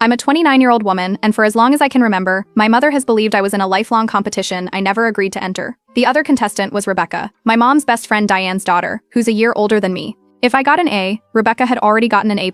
I'm a 29-year-old woman, and for as long as I can remember, my mother has believed I was in a lifelong competition I never agreed to enter. The other contestant was Rebecca, my mom's best friend Diane's daughter, who's a year older than me. If I got an A, Rebecca had already gotten an A+.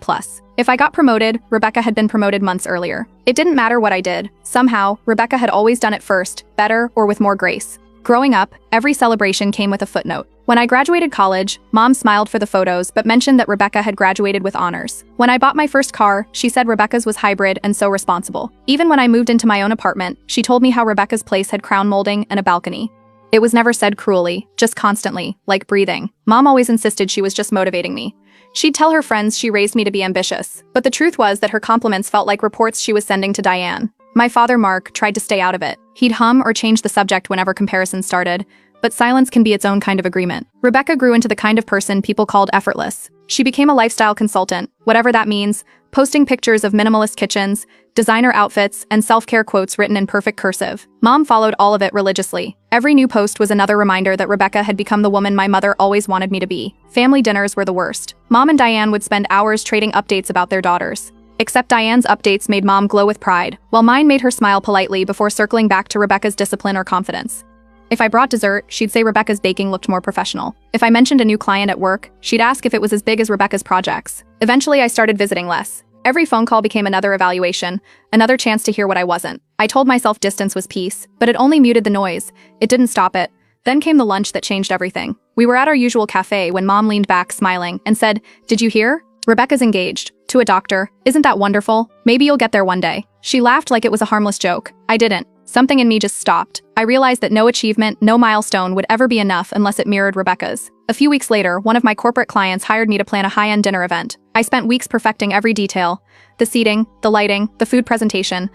If I got promoted, Rebecca had been promoted months earlier. It didn't matter what I did. Somehow, Rebecca had always done it first, better, or with more grace. Growing up, every celebration came with a footnote. When I graduated college, Mom smiled for the photos but mentioned that Rebecca had graduated with honors. When I bought my first car, she said Rebecca's was hybrid and so responsible. Even when I moved into my own apartment, she told me how Rebecca's place had crown molding and a balcony. It was never said cruelly, just constantly, like breathing. Mom always insisted she was just motivating me. She'd tell her friends she raised me to be ambitious, but the truth was that her compliments felt like reports she was sending to Diane. My father, Mark, tried to stay out of it. He'd hum or change the subject whenever comparisons started, but silence can be its own kind of agreement. Rebecca grew into the kind of person people called effortless. She became a lifestyle consultant, whatever that means, posting pictures of minimalist kitchens, designer outfits, and self-care quotes written in perfect cursive. Mom followed all of it religiously. Every new post was another reminder that Rebecca had become the woman my mother always wanted me to be. Family dinners were the worst. Mom and Diane would spend hours trading updates about their daughters. Except Diane's updates made Mom glow with pride, while mine made her smile politely before circling back to Rebecca's discipline or confidence. If I brought dessert, she'd say Rebecca's baking looked more professional. If I mentioned a new client at work, she'd ask if it was as big as Rebecca's projects. Eventually, I started visiting less. Every phone call became another evaluation, another chance to hear what I wasn't. I told myself distance was peace, but it only muted the noise. It didn't stop it. Then came the lunch that changed everything. We were at our usual cafe when Mom leaned back, smiling, and said, "Did you hear? Rebecca's engaged. To a doctor. Isn't that wonderful? Maybe you'll get there one day." She laughed like it was a harmless joke. I didn't. Something in me just stopped. I realized that no achievement, no milestone would ever be enough unless it mirrored Rebecca's. A few weeks later, one of my corporate clients hired me to plan a high-end dinner event. I spent weeks perfecting every detail. The seating, the lighting, the food presentation.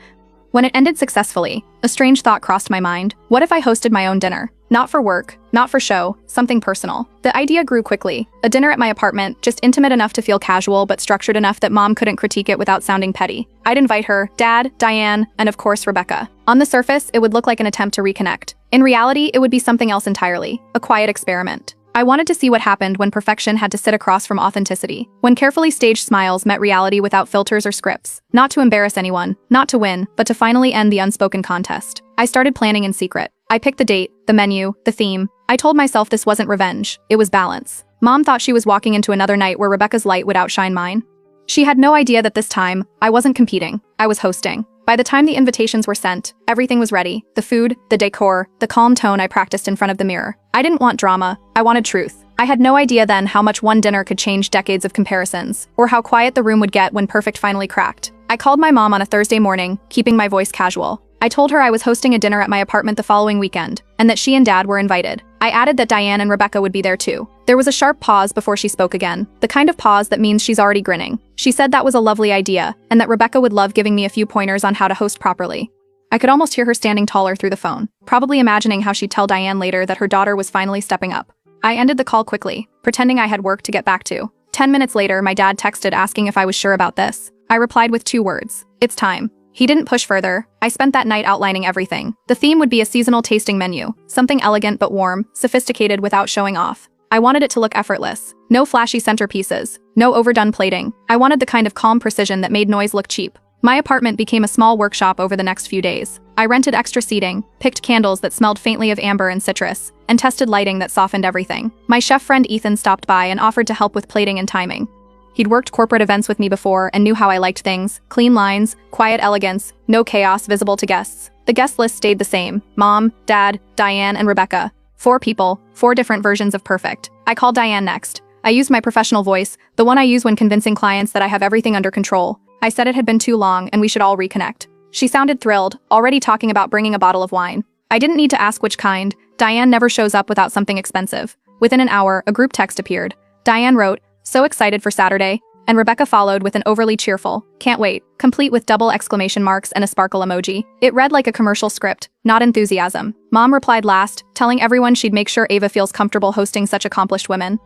When it ended successfully, a strange thought crossed my mind. What if I hosted my own dinner? Not for work, not for show, something personal. The idea grew quickly. A dinner at my apartment, just intimate enough to feel casual but structured enough that Mom couldn't critique it without sounding petty. I'd invite her, Dad, Diane, and of course Rebecca. On the surface, it would look like an attempt to reconnect. In reality, it would be something else entirely, a quiet experiment. I wanted to see what happened when perfection had to sit across from authenticity, when carefully staged smiles met reality without filters or scripts. Not to embarrass anyone, not to win, but to finally end the unspoken contest. I started planning in secret. I picked the date, the menu, the theme. I told myself this wasn't revenge, it was balance. Mom thought she was walking into another night where Rebecca's light would outshine mine. She had no idea that this time, I wasn't competing, I was hosting. By the time the invitations were sent, everything was ready. The food, the decor, the calm tone I practiced in front of the mirror. I didn't want drama, I wanted truth. I had no idea then how much one dinner could change decades of comparisons, or how quiet the room would get when perfect finally cracked. I called my mom on a Thursday morning, keeping my voice casual. I told her I was hosting a dinner at my apartment the following weekend, and that she and Dad were invited. I added that Diane and Rebecca would be there too. There was a sharp pause before she spoke again, the kind of pause that means she's already grinning. She said that was a lovely idea, and that Rebecca would love giving me a few pointers on how to host properly. I could almost hear her standing taller through the phone, probably imagining how she'd tell Diane later that her daughter was finally stepping up. I ended the call quickly, pretending I had work to get back to. 10 minutes later, my dad texted asking if I was sure about this. I replied with 2 words. It's time. He didn't push further. I spent that night outlining everything. The theme would be a seasonal tasting menu, something elegant but warm, sophisticated without showing off. I wanted it to look effortless. No flashy centerpieces, no overdone plating. I wanted the kind of calm precision that made noise look cheap. My apartment became a small workshop over the next few days. I rented extra seating, picked candles that smelled faintly of amber and citrus, and tested lighting that softened everything. My chef friend Ethan stopped by and offered to help with plating and timing. He'd worked corporate events with me before and knew how I liked things. Clean lines, quiet elegance, no chaos visible to guests. The guest list stayed the same. Mom, Dad, Diane, and Rebecca. 4 people, 4 different versions of perfect. I called Diane next. I used my professional voice, the one I use when convincing clients that I have everything under control. I said it had been too long and we should all reconnect. She sounded thrilled, already talking about bringing a bottle of wine. I didn't need to ask which kind. Diane never shows up without something expensive. Within an hour, a group text appeared. Diane wrote, "So excited for Saturday," and Rebecca followed with an overly cheerful, "Can't wait," complete with double exclamation marks and a sparkle emoji. It read like a commercial script, not enthusiasm. Mom replied last, telling everyone she'd make sure Ava feels comfortable hosting such accomplished women.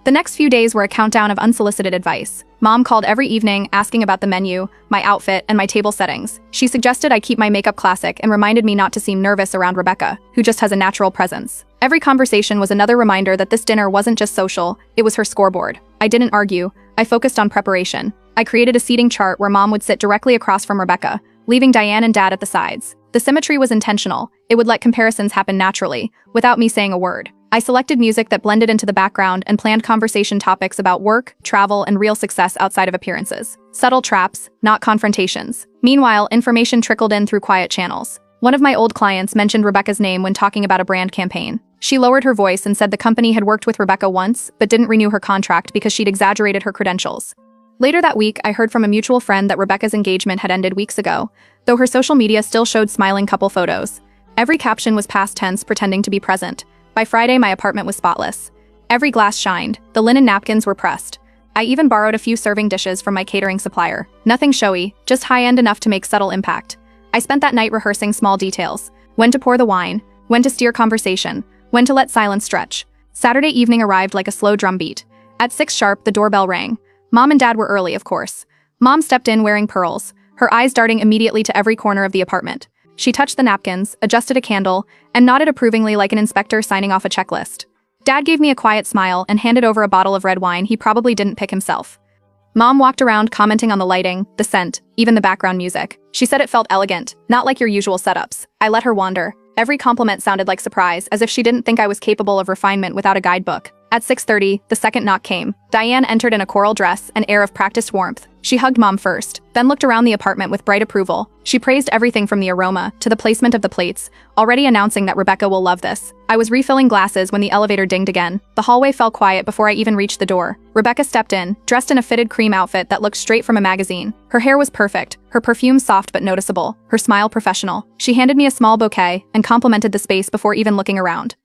The next few days were a countdown of unsolicited advice. Mom called every evening asking about the menu, my outfit, and my table settings. She suggested I keep my makeup classic and reminded me not to seem nervous around Rebecca, who just has a natural presence. Every conversation was another reminder that this dinner wasn't just social, it was her scoreboard. I didn't argue. I focused on preparation. I created a seating chart where Mom would sit directly across from Rebecca, leaving Diane and Dad at the sides. The symmetry was intentional. It would let comparisons happen naturally, without me saying a word. I selected music that blended into the background and planned conversation topics about work, travel, and real success outside of appearances. Subtle traps, not confrontations. Meanwhile, information trickled in through quiet channels. One of my old clients mentioned Rebecca's name when talking about a brand campaign. She lowered her voice and said the company had worked with Rebecca once, but didn't renew her contract because she'd exaggerated her credentials. Later that week, I heard from a mutual friend that Rebecca's engagement had ended weeks ago, though her social media still showed smiling couple photos. Every caption was past tense, pretending to be present. By Friday, my apartment was spotless. Every glass shined, the linen napkins were pressed. I even borrowed a few serving dishes from my catering supplier. Nothing showy, just high-end enough to make subtle impact. I spent that night rehearsing small details. When to pour the wine, when to steer conversation, when to let silence stretch. Saturday evening arrived like a slow drumbeat. At 6 sharp, the doorbell rang. Mom and Dad were early, of course. Mom stepped in wearing pearls, her eyes darting immediately to every corner of the apartment. She touched the napkins, adjusted a candle, and nodded approvingly like an inspector signing off a checklist. Dad gave me a quiet smile and handed over a bottle of red wine he probably didn't pick himself. Mom walked around commenting on the lighting, the scent, even the background music. She said it felt elegant, not like your usual setups. I let her wander. Every compliment sounded like surprise, as if she didn't think I was capable of refinement without a guidebook. At 6:30, the second knock came. Diane entered in a coral dress, an air of practiced warmth. She hugged Mom first, then looked around the apartment with bright approval. She praised everything from the aroma to the placement of the plates, already announcing that Rebecca will love this. I was refilling glasses when the elevator dinged again. The hallway fell quiet before I even reached the door. Rebecca stepped in, dressed in a fitted cream outfit that looked straight from a magazine. Her hair was perfect, her perfume soft but noticeable, her smile professional. She handed me a small bouquet and complimented the space before even looking around.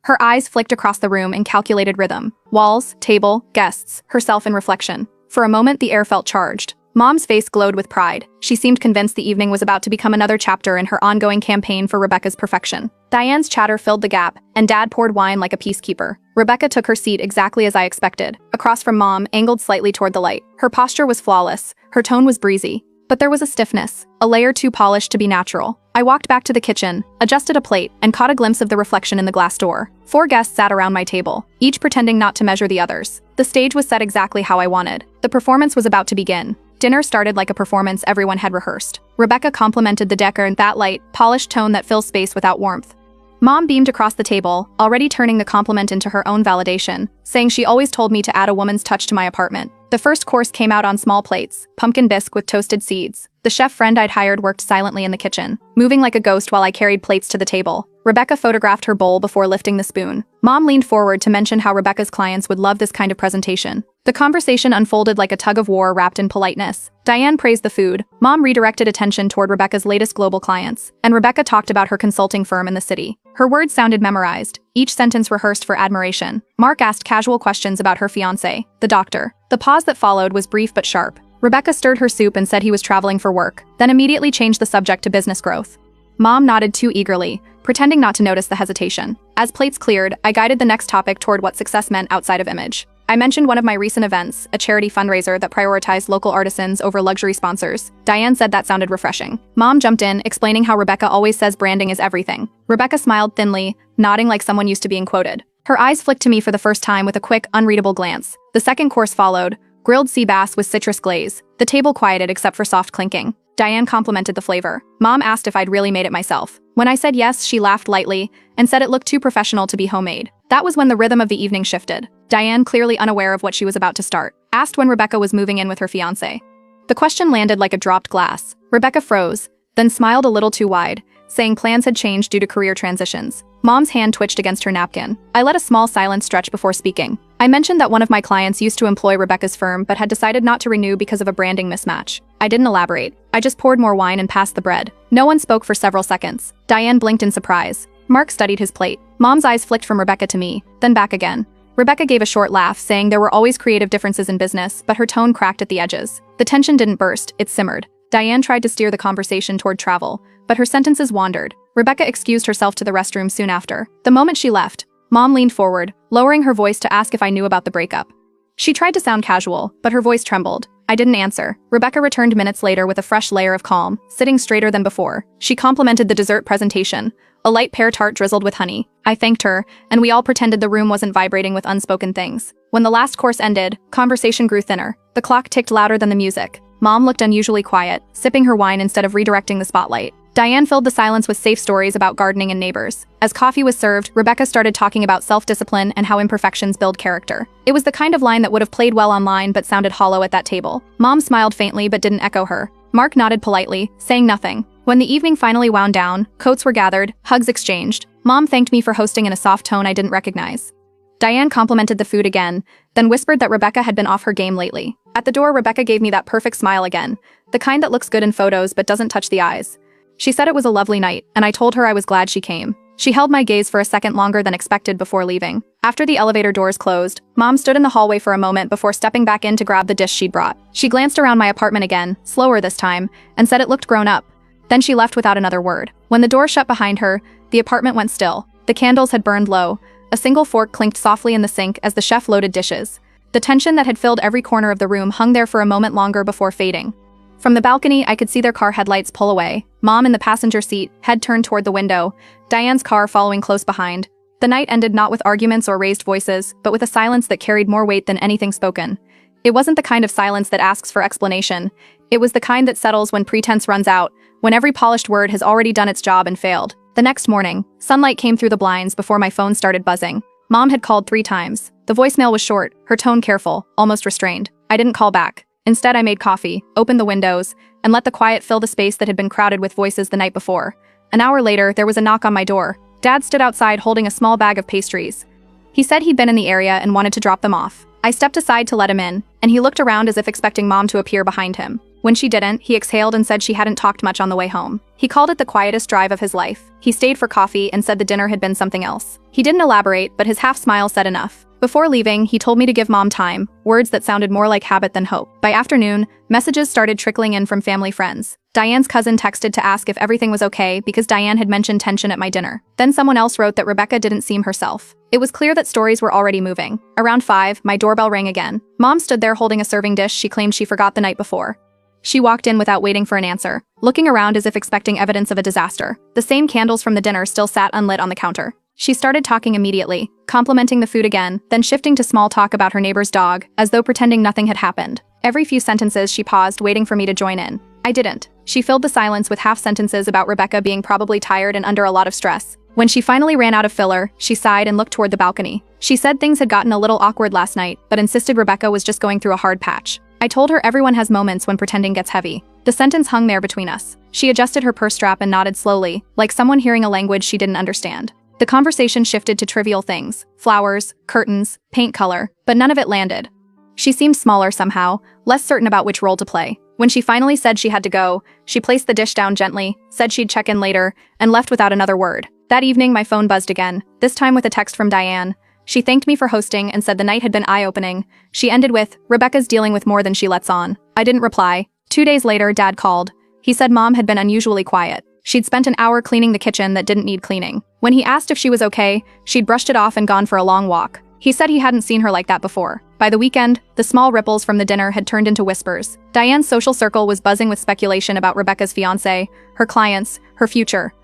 Her eyes flicked across the room in calculated rhythm. Walls, table, guests, herself in reflection. For a moment, the air felt charged. Mom's face glowed with pride. She seemed convinced the evening was about to become another chapter in her ongoing campaign for Rebecca's perfection. Diane's chatter filled the gap, and Dad poured wine like a peacekeeper. Rebecca took her seat exactly as I expected, across from Mom, angled slightly toward the light. Her posture was flawless. Her tone was breezy. But there was a stiffness, a layer too polished to be natural. I walked back to the kitchen, adjusted a plate, and caught a glimpse of the reflection in the glass door. 4 guests sat around my table, each pretending not to measure the others. The stage was set exactly how I wanted. The performance was about to begin. Dinner started like a performance everyone had rehearsed. Rebecca complimented the decor in that light, polished tone that fills space without warmth. Mom beamed across the table, already turning the compliment into her own validation, saying she always told me to add a woman's touch to my apartment. The first course came out on small plates, pumpkin bisque with toasted seeds. The chef friend I'd hired worked silently in the kitchen, moving like a ghost while I carried plates to the table. Rebecca photographed her bowl before lifting the spoon. Mom leaned forward to mention how Rebecca's clients would love this kind of presentation. The conversation unfolded like a tug-of-war wrapped in politeness. Diane praised the food. Mom redirected attention toward Rebecca's latest global clients, and Rebecca talked about her consulting firm in the city. Her words sounded memorized, each sentence rehearsed for admiration. Mark asked casual questions about her fiancé, the doctor. The pause that followed was brief but sharp. Rebecca stirred her soup and said he was traveling for work, then immediately changed the subject to business growth. Mom nodded too eagerly, pretending not to notice the hesitation. As plates cleared, I guided the next topic toward what success meant outside of image. I mentioned one of my recent events, a charity fundraiser that prioritized local artisans over luxury sponsors. Diane said that sounded refreshing. Mom jumped in, explaining how Rebecca always says branding is everything. Rebecca smiled thinly, nodding like someone used to being quoted. Her eyes flicked to me for the first time with a quick, unreadable glance. The second course followed, grilled sea bass with citrus glaze. The table quieted except for soft clinking. Diane complimented the flavor. Mom asked if I'd really made it myself. When I said yes, she laughed lightly and said it looked too professional to be homemade. That was when the rhythm of the evening shifted. Diane, clearly unaware of what she was about to start, asked when Rebecca was moving in with her fiancé. The question landed like a dropped glass. Rebecca froze, then smiled a little too wide, saying plans had changed due to career transitions. Mom's hand twitched against her napkin. I let a small silence stretch before speaking. I mentioned that one of my clients used to employ Rebecca's firm but had decided not to renew because of a branding mismatch. I didn't elaborate. I just poured more wine and passed the bread. No one spoke for several seconds. Diane blinked in surprise. Mark studied his plate. Mom's eyes flicked from Rebecca to me, then back again. Rebecca gave a short laugh, saying there were always creative differences in business, but her tone cracked at the edges. The tension didn't burst, it simmered. Diane tried to steer the conversation toward travel, but her sentences wandered. Rebecca excused herself to the restroom soon after. The moment she left, Mom leaned forward, lowering her voice to ask if I knew about the breakup. She tried to sound casual, but her voice trembled. I didn't answer. Rebecca returned minutes later with a fresh layer of calm, sitting straighter than before. She complimented the dessert presentation, a light pear tart drizzled with honey. I thanked her, and we all pretended the room wasn't vibrating with unspoken things. When the last course ended, conversation grew thinner. The clock ticked louder than the music. Mom looked unusually quiet, sipping her wine instead of redirecting the spotlight. Diane filled the silence with safe stories about gardening and neighbors. As coffee was served, Rebecca started talking about self-discipline and how imperfections build character. It was the kind of line that would have played well online but sounded hollow at that table. Mom smiled faintly but didn't echo her. Mark nodded politely, saying nothing. When the evening finally wound down, coats were gathered, hugs exchanged. Mom thanked me for hosting in a soft tone I didn't recognize. Diane complimented the food again, then whispered that Rebecca had been off her game lately. At the door, Rebecca gave me that perfect smile again, the kind that looks good in photos but doesn't touch the eyes. She said it was a lovely night, and I told her I was glad she came. She held my gaze for a second longer than expected before leaving. After the elevator doors closed, Mom stood in the hallway for a moment before stepping back in to grab the dish she'd brought. She glanced around my apartment again, slower this time, and said it looked grown up. Then she left without another word. When the door shut behind her, the apartment went still. The candles had burned low. A single fork clinked softly in the sink as the chef loaded dishes. The tension that had filled every corner of the room hung there for a moment longer before fading. From the balcony, I could see their car headlights pull away, Mom in the passenger seat, head turned toward the window, Diane's car following close behind. The night ended not with arguments or raised voices, but with a silence that carried more weight than anything spoken. It wasn't the kind of silence that asks for explanation. It was the kind that settles when pretense runs out, when every polished word has already done its job and failed. The next morning, sunlight came through the blinds before my phone started buzzing. Mom had called 3 times. The voicemail was short, her tone careful, almost restrained. I didn't call back. Instead, I made coffee, opened the windows, and let the quiet fill the space that had been crowded with voices the night before. An hour later, there was a knock on my door. Dad stood outside holding a small bag of pastries. He said he'd been in the area and wanted to drop them off. I stepped aside to let him in, and he looked around as if expecting Mom to appear behind him. When she didn't, he exhaled and said she hadn't talked much on the way home. He called it the quietest drive of his life. He stayed for coffee and said the dinner had been something else. He didn't elaborate, but his half-smile said enough. Before leaving, he told me to give Mom time, words that sounded more like habit than hope. By afternoon, messages started trickling in from family friends. Diane's cousin texted to ask if everything was okay because Diane had mentioned tension at my dinner. Then someone else wrote that Rebecca didn't seem herself. It was clear that stories were already moving. Around 5, my doorbell rang again. Mom stood there holding a serving dish she claimed she forgot the night before. She walked in without waiting for an answer, looking around as if expecting evidence of a disaster. The same candles from the dinner still sat unlit on the counter. She started talking immediately, complimenting the food again, then shifting to small talk about her neighbor's dog, as though pretending nothing had happened. Every few sentences she paused, waiting for me to join in. I didn't. She filled the silence with half-sentences about Rebecca being probably tired and under a lot of stress. When she finally ran out of filler, she sighed and looked toward the balcony. She said things had gotten a little awkward last night, but insisted Rebecca was just going through a hard patch. I told her everyone has moments when pretending gets heavy. The sentence hung there between us. She adjusted her purse strap and nodded slowly, like someone hearing a language she didn't understand. The conversation shifted to trivial things, flowers, curtains, paint color, but none of it landed. She seemed smaller somehow, less certain about which role to play. When she finally said she had to go, she placed the dish down gently, said she'd check in later, and left without another word. That evening, my phone buzzed again, this time with a text from Diane. She thanked me for hosting and said the night had been eye-opening. She ended with, "Rebecca's dealing with more than she lets on." I didn't reply. 2 days later, Dad called. He said Mom had been unusually quiet. She'd spent an hour cleaning the kitchen that didn't need cleaning. When he asked if she was okay, she'd brushed it off and gone for a long walk. He said he hadn't seen her like that before. By the weekend, the small ripples from the dinner had turned into whispers. Diane's social circle was buzzing with speculation about Rebecca's fiancé, her clients, her future.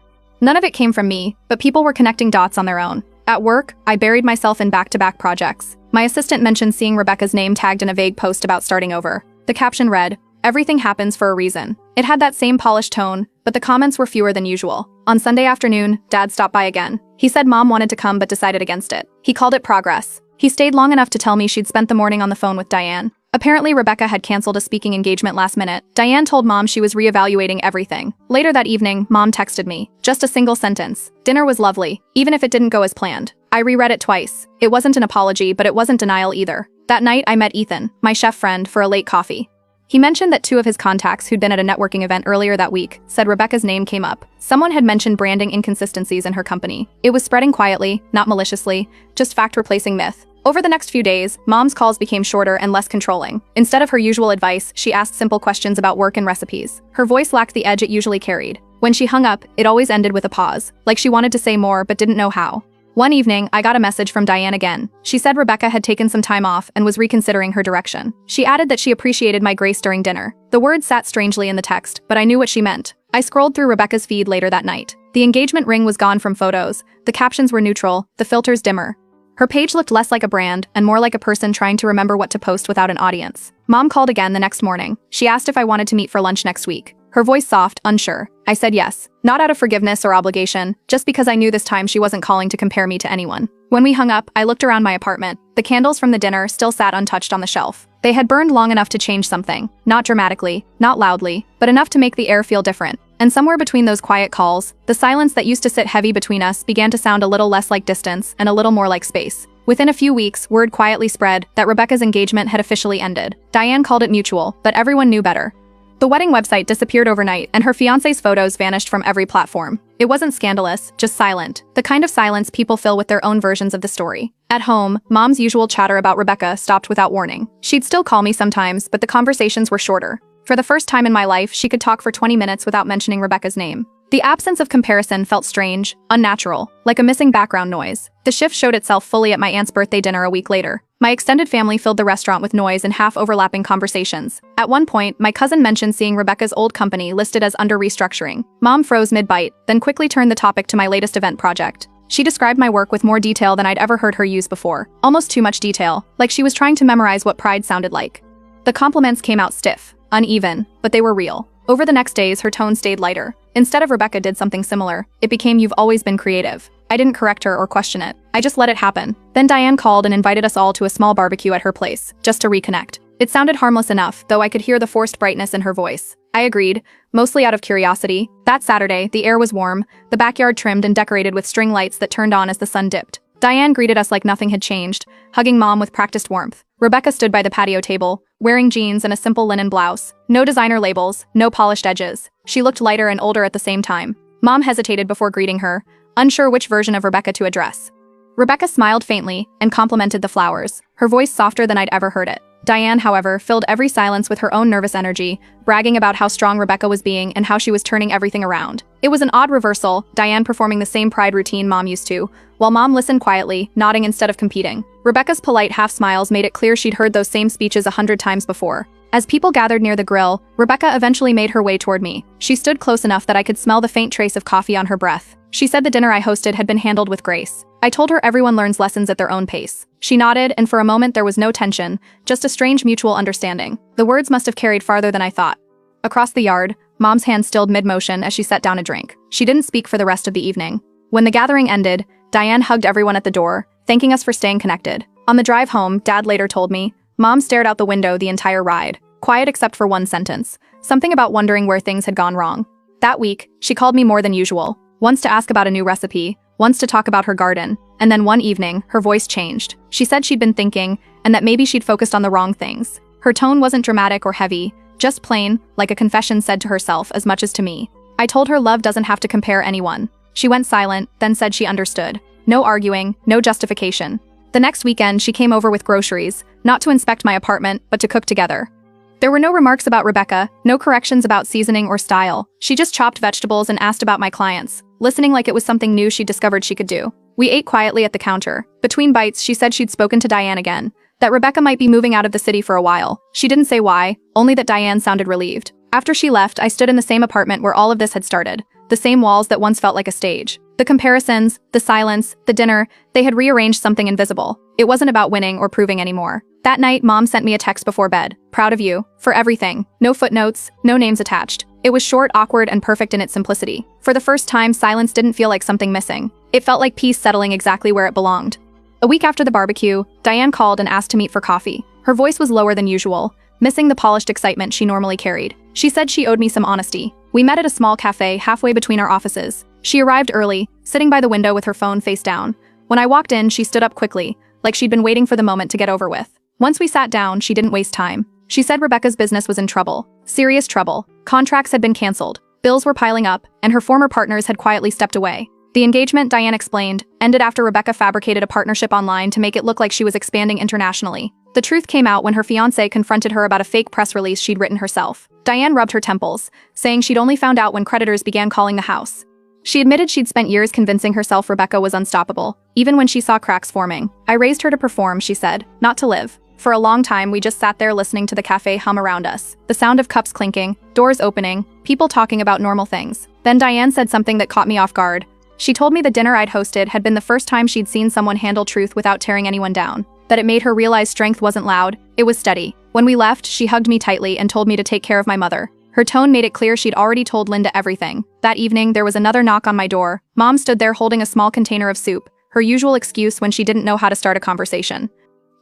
None of it came from me, but people were connecting dots on their own. At work, I buried myself in back-to-back projects. My assistant mentioned seeing Rebecca's name tagged in a vague post about starting over. The caption read, "Everything happens for a reason." It had that same polished tone, but the comments were fewer than usual. On Sunday afternoon, Dad stopped by again. He said Mom wanted to come but decided against it. He called it progress. He stayed long enough to tell me she'd spent the morning on the phone with Diane. Apparently, Rebecca had canceled a speaking engagement last minute. Diane told Mom she was reevaluating everything. Later that evening, Mom texted me. Just a single sentence. "Dinner was lovely, even if it didn't go as planned." I reread it twice. It wasn't an apology, but it wasn't denial either. That night, I met Ethan, my chef friend, for a late coffee. He mentioned that 2 of his contacts who'd been at a networking event earlier that week said Rebecca's name came up. Someone had mentioned branding inconsistencies in her company. It was spreading quietly, not maliciously, just fact replacing myth. Over the next few days, Mom's calls became shorter and less controlling. Instead of her usual advice, she asked simple questions about work and recipes. Her voice lacked the edge it usually carried. When she hung up, it always ended with a pause, like she wanted to say more but didn't know how. One evening, I got a message from Diane again. She said Rebecca had taken some time off and was reconsidering her direction. She added that she appreciated my grace during dinner. The words sat strangely in the text, but I knew what she meant. I scrolled through Rebecca's feed later that night. The engagement ring was gone from photos, the captions were neutral, the filters dimmer. Her page looked less like a brand and more like a person trying to remember what to post without an audience. Mom called again the next morning. She asked if I wanted to meet for lunch next week. Her voice soft, unsure. I said yes. Not out of forgiveness or obligation, just because I knew this time she wasn't calling to compare me to anyone. When we hung up, I looked around my apartment. The candles from the dinner still sat untouched on the shelf. They had burned long enough to change something. Not dramatically, not loudly, but enough to make the air feel different. And somewhere between those quiet calls, the silence that used to sit heavy between us began to sound a little less like distance and a little more like space. Within a few weeks, word quietly spread that Rebecca's engagement had officially ended. Diane called it mutual, but everyone knew better. The wedding website disappeared overnight, and her fiancé's photos vanished from every platform. It wasn't scandalous, just silent. The kind of silence people fill with their own versions of the story. At home, Mom's usual chatter about Rebecca stopped without warning. She'd still call me sometimes, but the conversations were shorter. For the first time in my life, she could talk for 20 minutes without mentioning Rebecca's name. The absence of comparison felt strange, unnatural, like a missing background noise. The shift showed itself fully at my aunt's birthday dinner a week later. My extended family filled the restaurant with noise and half-overlapping conversations. At one point, my cousin mentioned seeing Rebecca's old company listed as under restructuring. Mom froze mid-bite, then quickly turned the topic to my latest event project. She described my work with more detail than I'd ever heard her use before. Almost too much detail, like she was trying to memorize what pride sounded like. The compliments came out stiff, uneven, but they were real. Over the next days, her tone stayed lighter. Instead of Rebecca did something similar, it became you've always been creative. I didn't correct her or question it. I just let it happen. Then Diane called and invited us all to a small barbecue at her place, just to reconnect. It sounded harmless enough, though I could hear the forced brightness in her voice. I agreed, mostly out of curiosity. That Saturday, the air was warm, the backyard trimmed and decorated with string lights that turned on as the sun dipped. Diane greeted us like nothing had changed, hugging Mom with practiced warmth. Rebecca stood by the patio table, wearing jeans and a simple linen blouse. No designer labels, no polished edges. She looked lighter and older at the same time. Mom hesitated before greeting her, unsure which version of Rebecca to address. Rebecca smiled faintly and complimented the flowers, her voice softer than I'd ever heard it. Diane, however, filled every silence with her own nervous energy, bragging about how strong Rebecca was being and how she was turning everything around. It was an odd reversal, Diane performing the same pride routine Mom used to, while Mom listened quietly, nodding instead of competing. Rebecca's polite half-smiles made it clear she'd heard those same speeches 100 times before. As people gathered near the grill, Rebecca eventually made her way toward me. She stood close enough that I could smell the faint trace of coffee on her breath. She said the dinner I hosted had been handled with grace. I told her everyone learns lessons at their own pace. She nodded, and for a moment there was no tension, just a strange mutual understanding. The words must have carried farther than I thought. Across the yard, Mom's hand stilled mid-motion as she set down a drink. She didn't speak for the rest of the evening. When the gathering ended, Diane hugged everyone at the door, thanking us for staying connected. On the drive home, Dad later told me, Mom stared out the window the entire ride, quiet except for one sentence, something about wondering where things had gone wrong. That week, she called me more than usual, once to ask about a new recipe, once to talk about her garden, and then one evening, her voice changed. She said she'd been thinking, and that maybe she'd focused on the wrong things. Her tone wasn't dramatic or heavy, just plain, like a confession said to herself as much as to me. I told her love doesn't have to compare anyone. She went silent, then said she understood. No arguing, no justification. The next weekend, she came over with groceries, not to inspect my apartment, but to cook together. There were no remarks about Rebecca, no corrections about seasoning or style. She just chopped vegetables and asked about my clients, listening like it was something new she'd discovered she could do. We ate quietly at the counter. Between bites, she said she'd spoken to Diane again, that Rebecca might be moving out of the city for a while. She didn't say why, only that Diane sounded relieved. After she left, I stood in the same apartment where all of this had started, the same walls that once felt like a stage. The comparisons, the silence, the dinner, they had rearranged something invisible. It wasn't about winning or proving anymore. That night, Mom sent me a text before bed. Proud of you. For everything. No footnotes, no names attached. It was short, awkward, and perfect in its simplicity. For the first time, silence didn't feel like something missing. It felt like peace settling exactly where it belonged. A week after the barbecue, Diane called and asked to meet for coffee. Her voice was lower than usual, missing the polished excitement she normally carried. She said she owed me some honesty. We met at a small cafe halfway between our offices. She arrived early, sitting by the window with her phone face down. When I walked in, she stood up quickly, like she'd been waiting for the moment to get over with. Once we sat down, she didn't waste time. She said Rebecca's business was in trouble. Serious trouble. Contracts had been canceled. Bills were piling up, and her former partners had quietly stepped away. The engagement, Diane explained, ended after Rebecca fabricated a partnership online to make it look like she was expanding internationally. The truth came out when her fiancé confronted her about a fake press release she'd written herself. Diane rubbed her temples, saying she'd only found out when creditors began calling the house. She admitted she'd spent years convincing herself Rebecca was unstoppable, even when she saw cracks forming. I raised her to perform, she said, not to live. For a long time, we just sat there listening to the cafe hum around us. The sound of cups clinking, doors opening, people talking about normal things. Then Diane said something that caught me off guard. She told me the dinner I'd hosted had been the first time she'd seen someone handle truth without tearing anyone down. That it made her realize strength wasn't loud, it was steady. When we left, she hugged me tightly and told me to take care of my mother. Her tone made it clear she'd already told Linda everything. That evening, there was another knock on my door. Mom stood there holding a small container of soup, her usual excuse when she didn't know how to start a conversation.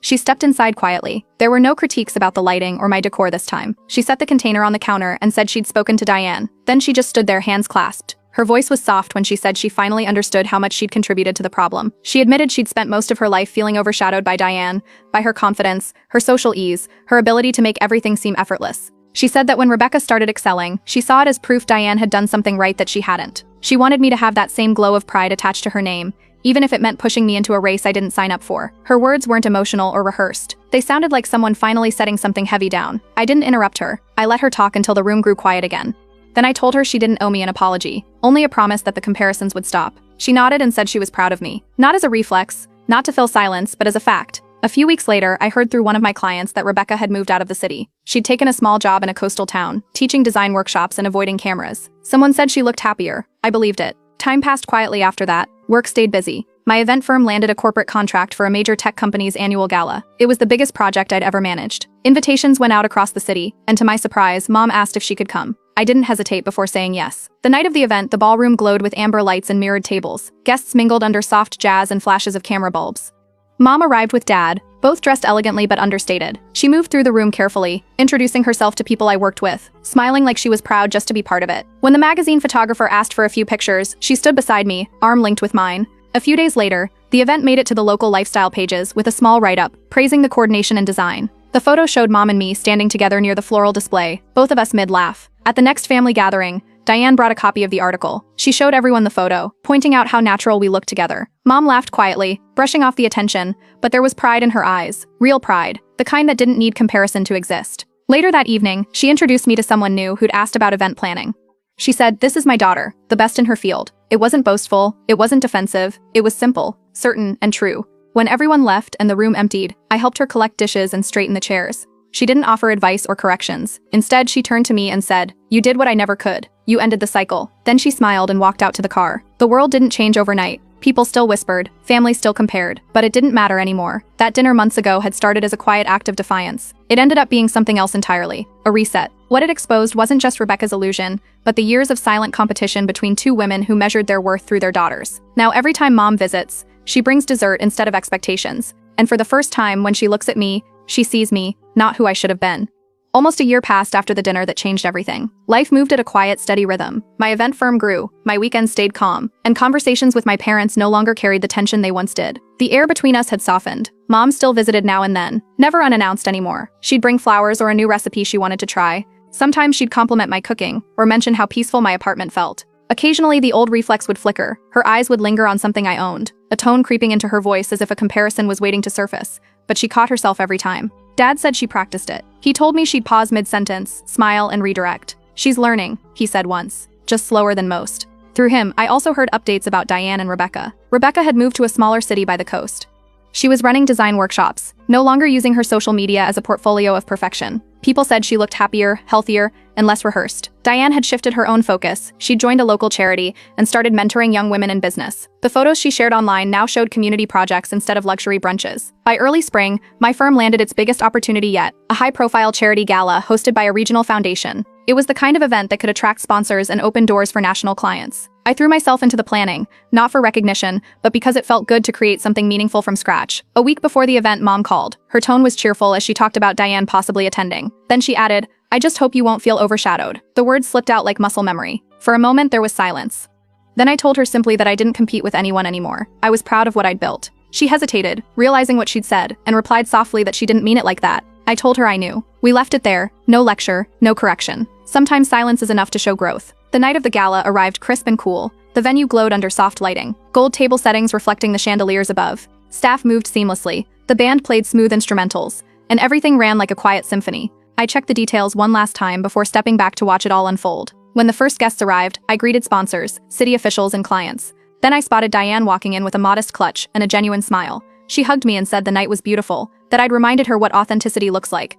She stepped inside quietly. There were no critiques about the lighting or my decor this time. She set the container on the counter and said she'd spoken to Diane. Then she just stood there, hands clasped. Her voice was soft when she said she finally understood how much she'd contributed to the problem. She admitted she'd spent most of her life feeling overshadowed by Diane, by her confidence, her social ease, her ability to make everything seem effortless. She said that when Rebecca started excelling, she saw it as proof Diane had done something right that she hadn't. She wanted me to have that same glow of pride attached to her name, even if it meant pushing me into a race I didn't sign up for. Her words weren't emotional or rehearsed. They sounded like someone finally setting something heavy down. I didn't interrupt her. I let her talk until the room grew quiet again. Then I told her she didn't owe me an apology, only a promise that the comparisons would stop. She nodded and said she was proud of me. Not as a reflex, not to fill silence, but as a fact. A few weeks later, I heard through one of my clients that Rebecca had moved out of the city. She'd taken a small job in a coastal town, teaching design workshops and avoiding cameras. Someone said she looked happier. I believed it. Time passed quietly after that. Work stayed busy. My event firm landed a corporate contract for a major tech company's annual gala. It was the biggest project I'd ever managed. Invitations went out across the city, and to my surprise, Mom asked if she could come. I didn't hesitate before saying yes. The night of the event, the ballroom glowed with amber lights and mirrored tables. Guests mingled under soft jazz and flashes of camera bulbs. Mom arrived with Dad, both dressed elegantly but understated. She moved through the room carefully, introducing herself to people I worked with, smiling like she was proud just to be part of it. When the magazine photographer asked for a few pictures, she stood beside me, arm linked with mine. A few days later, the event made it to the local lifestyle pages with a small write-up, praising the coordination and design. The photo showed Mom and me standing together near the floral display, both of us mid-laugh. At the next family gathering, Diane brought a copy of the article. She showed everyone the photo, pointing out how natural we looked together. Mom laughed quietly, brushing off the attention, but there was pride in her eyes. Real pride, the kind that didn't need comparison to exist. Later that evening, she introduced me to someone new who'd asked about event planning. She said, "This is my daughter, the best in her field." It wasn't boastful, it wasn't defensive, it was simple, certain, and true. When everyone left and the room emptied, I helped her collect dishes and straighten the chairs. She didn't offer advice or corrections. Instead, she turned to me and said, "You did what I never could. You ended the cycle." Then she smiled and walked out to the car. The world didn't change overnight. People still whispered, families still compared, but it didn't matter anymore. That dinner months ago had started as a quiet act of defiance. It ended up being something else entirely, a reset. What it exposed wasn't just Rebecca's illusion, but the years of silent competition between two women who measured their worth through their daughters. Now every time Mom visits, she brings dessert instead of expectations. And for the first time, when she looks at me, she sees me, not who I should have been. Almost a year passed after the dinner that changed everything. Life moved at a quiet, steady rhythm. My event firm grew, my weekends stayed calm, and conversations with my parents no longer carried the tension they once did. The air between us had softened. Mom still visited now and then, never unannounced anymore. She'd bring flowers or a new recipe she wanted to try. Sometimes she'd compliment my cooking, or mention how peaceful my apartment felt. Occasionally, the old reflex would flicker. Her eyes would linger on something I owned, a tone creeping into her voice as if a comparison was waiting to surface. But she caught herself every time. Dad said she practiced it. He told me she'd pause mid-sentence, smile, and redirect. "She's learning," he said once, just slower than most. Through him, I also heard updates about Diane and Rebecca. Rebecca had moved to a smaller city by the coast. She was running design workshops, no longer using her social media as a portfolio of perfection. People said she looked happier, healthier, and less rehearsed. Diane had shifted her own focus. She'd joined a local charity and started mentoring young women in business. The photos she shared online now showed community projects instead of luxury brunches. By early spring, my firm landed its biggest opportunity yet, a high-profile charity gala hosted by a regional foundation. It was the kind of event that could attract sponsors and open doors for national clients. I threw myself into the planning, not for recognition, but because it felt good to create something meaningful from scratch. A week before the event, Mom called. Her tone was cheerful as she talked about Diane possibly attending. Then she added, "I just hope you won't feel overshadowed." The words slipped out like muscle memory. For a moment, there was silence. Then I told her simply that I didn't compete with anyone anymore. I was proud of what I'd built. She hesitated, realizing what she'd said, and replied softly that she didn't mean it like that. I told her I knew. We left it there, no lecture, no correction. Sometimes silence is enough to show growth. The night of the gala arrived crisp and cool. The venue glowed under soft lighting, gold table settings reflecting the chandeliers above. Staff moved seamlessly, the band played smooth instrumentals, and everything ran like a quiet symphony. I checked the details one last time before stepping back to watch it all unfold. When the first guests arrived, I greeted sponsors, city officials, and clients. Then I spotted Diane walking in with a modest clutch and a genuine smile. She hugged me and said the night was beautiful, that I'd reminded her what authenticity looks like.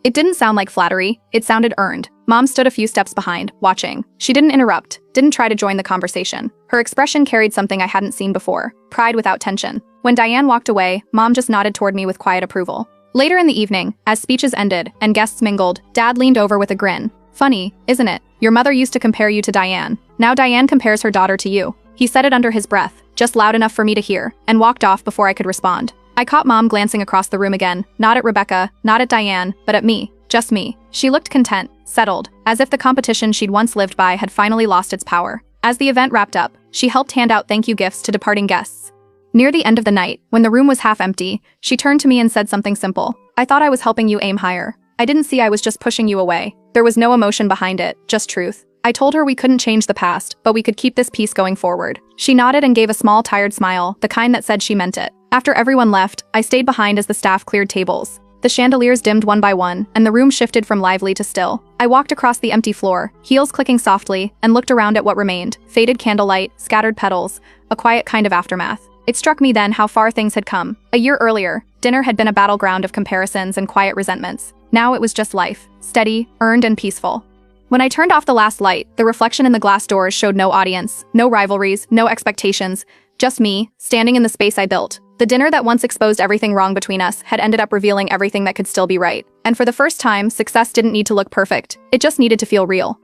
It didn't sound like flattery, it sounded earned. Mom stood a few steps behind, watching. She didn't interrupt, didn't try to join the conversation. Her expression carried something I hadn't seen before, pride without tension. When Diane walked away, Mom just nodded toward me with quiet approval. Later in the evening, as speeches ended and guests mingled, Dad leaned over with a grin. Funny, isn't it? Your mother used to compare you to Diane. Now Diane compares her daughter to you. He said it under his breath, just loud enough for me to hear, and walked off before I could respond. I caught Mom glancing across the room again, not at Rebecca, not at Diane, but at me. Just me. She looked content, settled, as if the competition she'd once lived by had finally lost its power. As the event wrapped up, she helped hand out thank you gifts to departing guests. Near the end of the night, when the room was half empty, she turned to me and said something simple. I thought I was helping you aim higher. I didn't see I was just pushing you away. There was no emotion behind it, just truth. I told her we couldn't change the past, but we could keep this peace going forward. She nodded and gave a small, tired smile, the kind that said she meant it. After everyone left, I stayed behind as the staff cleared tables. The chandeliers dimmed one by one, and the room shifted from lively to still. I walked across the empty floor, heels clicking softly, and looked around at what remained. Faded candlelight, scattered petals, a quiet kind of aftermath. It struck me then how far things had come. A year earlier, dinner had been a battleground of comparisons and quiet resentments. Now it was just life, steady, earned, and peaceful. When I turned off the last light, the reflection in the glass doors showed no audience, no rivalries, no expectations, just me, standing in the space I built. The dinner that once exposed everything wrong between us had ended up revealing everything that could still be right. And for the first time, success didn't need to look perfect. It just needed to feel real.